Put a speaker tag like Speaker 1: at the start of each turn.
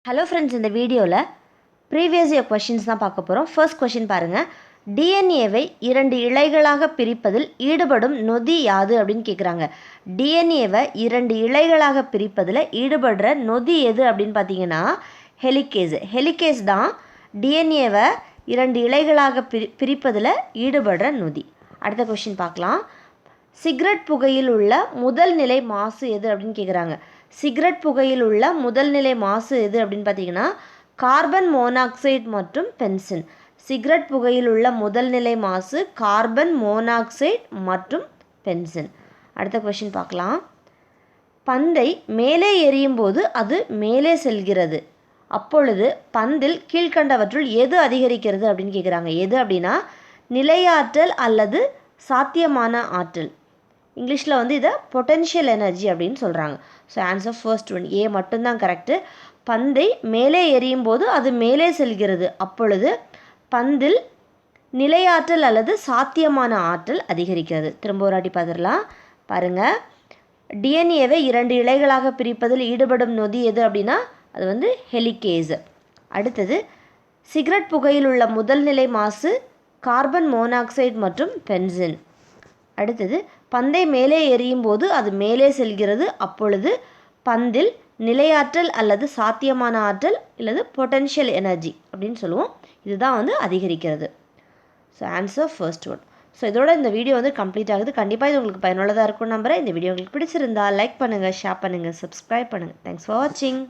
Speaker 1: Hello friends, இந்த வீடியோவில் previous year questions தான் பார்க்க போகிறோம். ஃபர்ஸ்ட் கொஷின் பாருங்கள். டிஎன்ஏவை 2 இழைகளாக பிரிப்பதில் ஈடுபடும் நொதி யாது அப்படின்னு கேட்குறாங்க. டிஎன்ஏவை 2 இழைகளாக பிரிப்பதில் ஈடுபடுற நொதி எது அப்படின்னு பார்த்தீங்கன்னா ஹெலிகேஸ். ஹெலிகேஸ் தான் டிஎன்ஏவை 2 இழைகளாக பிரிப்பதில் ஈடுபடுற நொதி. அடுத்த கொஷின் பார்க்கலாம். சிகரெட் புகையில் உள்ள முதல் நிலை மாசு எது அப்படின்னு கேட்குறாங்க. சிகரெட் புகையில் உள்ள முதல் நிலை மாசு எது அப்படின்னு பார்த்தீங்கன்னா கார்பன் மோனாக்சைடு மற்றும் பென்சின். சிகரெட் புகையில் உள்ள முதல் நிலை மாசு கார்பன் மோனாக்சைடு மற்றும் பென்சின். அடுத்த கொஷின் பார்க்கலாம். பந்தை மேலே எறியும் போது அது மேலே செல்கிறது. அப்பொழுது பந்தில் கீழ்கண்டவற்றுள் எது அதிகரிக்கிறது அப்படின்னு கேட்குறாங்க. எது அப்படின்னா நிலையாற்றல் அல்லது சாத்தியமான ஆற்றல். இங்கிலீஷில் இதை பொட்டென்ஷியல் எனர்ஜி அப்படின்னு சொல்கிறாங்க. ஸோ ஆன்சர் ஃபர்ஸ்ட் ஒன், ஏ மட்டும்தான் கரெக்டு. பந்தை மேலே எறியும் போது அது மேலே செல்கிறது. அப்பொழுது பந்தில் நிலையாற்றல் அல்லது சாத்தியமான ஆற்றல் அதிகரிக்கிறது. திரும்ப ஒரு வாட்டி பார்த்துடலாம். பாருங்கள், டிஎன்ஏவை 2 இழைகளாக பிரிப்பதில் ஈடுபடும் நொதி எது அப்படின்னா அது ஹெலிகேஸ். அடுத்தது, சிகரெட் புகையில் உள்ள முதல் நிலை மாசு கார்பன் மோனாக்சைடு மற்றும் பென்சின். அடுத்தது, பந்தை மேலே எறியும் போது அது மேலே செல்கிறது. அப்பொழுது பந்தில் நிலையாற்றல் அல்லது சாத்தியமான ஆற்றல் அல்லது பொட்டென்ஷியல் எனர்ஜி அப்படின்னு சொல்லுவோம். இதுதான் அதிகரிக்கிறது. So answer first one. So இதோட இந்த வீடியோ கம்ப்ளீட் ஆகுது. கண்டிப்பாக இது உங்களுக்கு பயனுள்ளதாக இருக்கும் நம்புகிறேன். இந்த வீடியோ உங்களுக்கு பிடிச்சிருந்தா லைக் பண்ணுங்கள், ஷேர் பண்ணுங்கள், சப்ஸ்கிரைப் பண்ணுங்கள். தேங்க்ஸ் ஃபார் வாட்சிங்.